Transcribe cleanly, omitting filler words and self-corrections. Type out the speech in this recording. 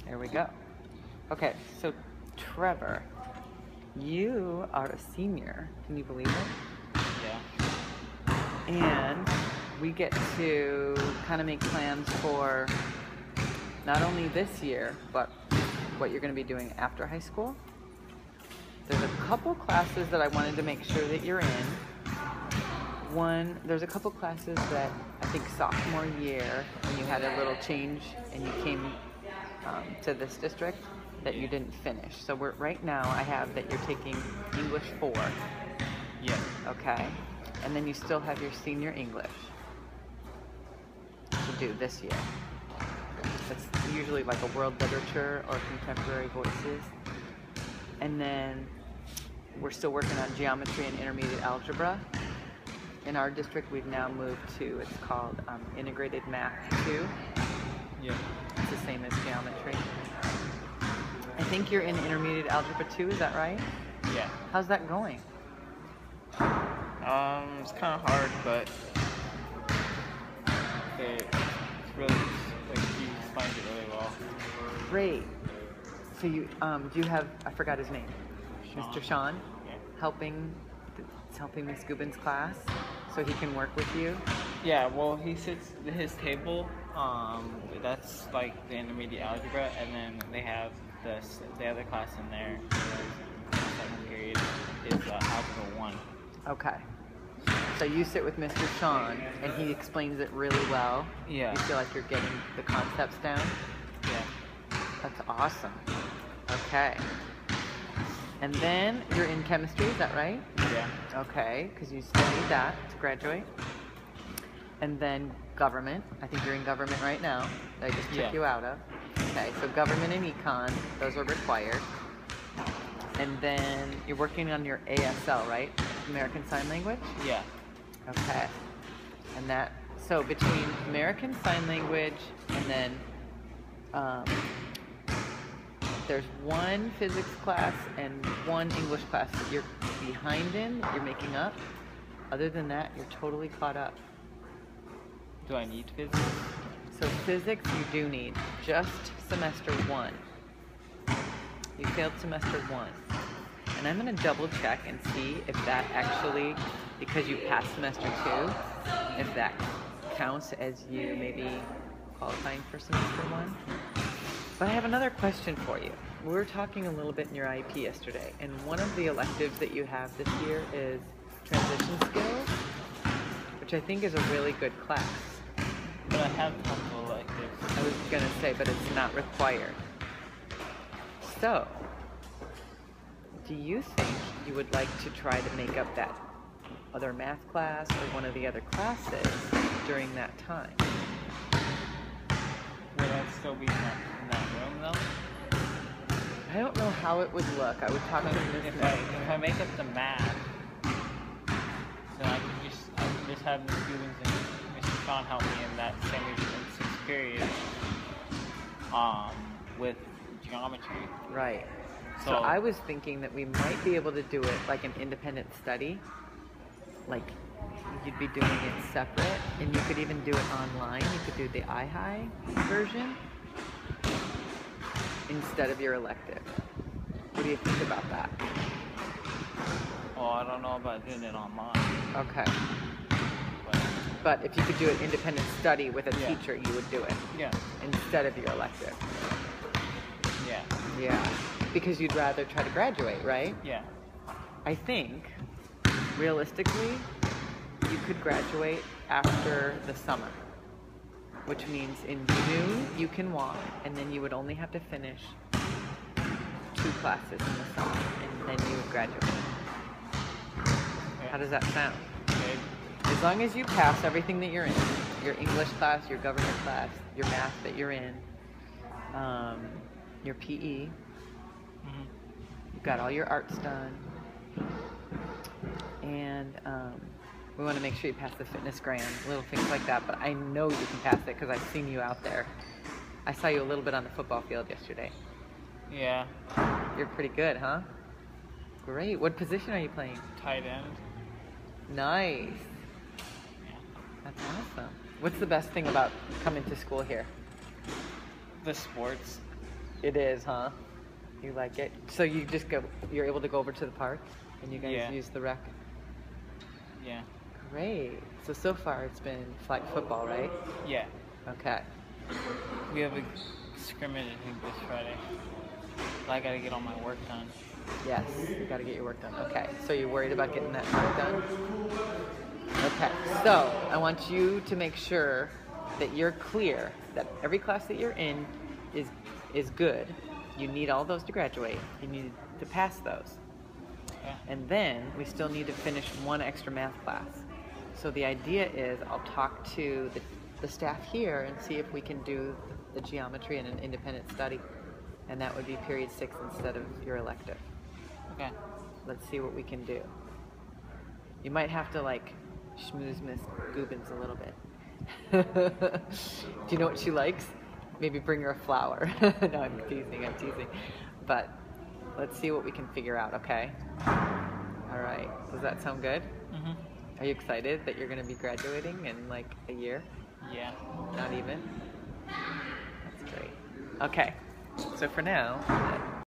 There we go. Okay, so Trevor, you are a senior. Can you believe it? Yeah. And we get to kind of make plans for not only this year, but what you're going to be doing after high school. There's a couple classes that I wanted to make sure that you're in. There's a couple classes that I think sophomore year, when you had a little change and you came to this district, that you didn't finish. So right now I have that you're taking English 4. Yeah. Okay. And then you still have your senior English to do this year. It's usually like a world literature or contemporary voices. And then we're still working on geometry and intermediate algebra. In our district, we've now moved to, it's called Integrated Math 2. Yeah. It's the same as geometry. I think you're in intermediate algebra 2, is that right? Yeah. How's that going? It's kind of hard, but it's really, like, he explains it really well. Great. So you, do you have, I forgot his name, Mr. Sean, Yeah. helping Miss Gubin's class so he can work with you? Yeah, well, he sits at his table, that's like the intermediate algebra, and then they have the other class in there, the second period, is algebra 1. Okay. So you sit with Mr. Sean and he explains it really well. Yeah. You feel like you're getting the concepts down? Yeah. That's awesome. Okay. And then you're in chemistry, is that right? Yeah. Okay, because you studied that to graduate. And then government. I think you're in government right now. That I just took Yeah. you out of. Okay, so government and econ, those are required. And then you're working on your ASL, right? American Sign Language? Yeah. Okay. And that, so between American Sign Language and then there's one physics class and one English class that you're behind in, that you're making up. Other than that, you're totally caught up. Do I need physics? So physics you do need, just semester 1. You failed semester 1. And I'm going to double check and see if that actually, because you passed semester 2, if that counts as you maybe qualifying for semester 1. But I have another question for you. We were talking a little bit in your IEP yesterday, and one of the electives that you have this year is transition skills, which I think is a really good class. But I have tons of electives. I was going to say, but it's not required. So, do you think you would like to try to make up that other math class or one of the other classes during that time? Will I still be in that room, though? I don't know how it would look. I would talk to Miss If I make up the math, then I can just have Ms. Gubins and Mr. Sean help me in that same in 6th period with geometry. Right. So So I was thinking that we might be able to do it like an independent study. Like you'd be doing it separate, and you could even do it online. You could do the iHigh version instead of your elective. What do you think about that? well, I don't know about doing it online, Okay. but But if you could do an independent study with a Yeah. teacher, you would do it yeah, instead of your elective. yeah, Yeah. Because you'd rather try to graduate, right? yeah, I think, realistically, you could graduate after the summer, which means in June you can walk, and then you would only have to finish 2 classes in the summer, and then you would graduate. How does that sound? okay, As long as you pass everything that you're in, your English class, your government class, your math that you're in, your PE, you've got all your arts done, and we want to make sure you pass the fitness grand, little things like that, but I know you can pass it because I've seen you out there. I saw you a little bit on the football field yesterday. yeah, You're pretty good, huh? Great. What position are you playing? tight end. Nice. Yeah. That's awesome. What's the best thing about coming to school here? The sports. It is, huh? You like it? So you just go, you're able to go over to the park and you guys Yeah. use the rec? Yeah. Great. So far it's been flag football, right? Yeah. Okay. We have a scrimmage, I think, this Friday. But I gotta get all my work done. Yes, you gotta get your work done. Okay, so you're worried about getting that work done? Okay, so I want you to make sure that you're clear that every class that you're in is good. You need all those to graduate. You need to pass those. Okay. And then we still need to finish one extra math class. So the idea is I'll talk to the staff here and see if we can do the geometry in an independent study. And that would be period 6 instead of your elective. Okay. Let's see what we can do. You might have to like schmooze Miss Gubens a little bit. Do you know what she likes? Maybe bring her a flower. No, I'm teasing. But let's see what we can figure out, okay? All right, does that sound good? Mhm. Are you excited that you're gonna be graduating in like a year? Yeah. Not even? That's great. Okay, so for now,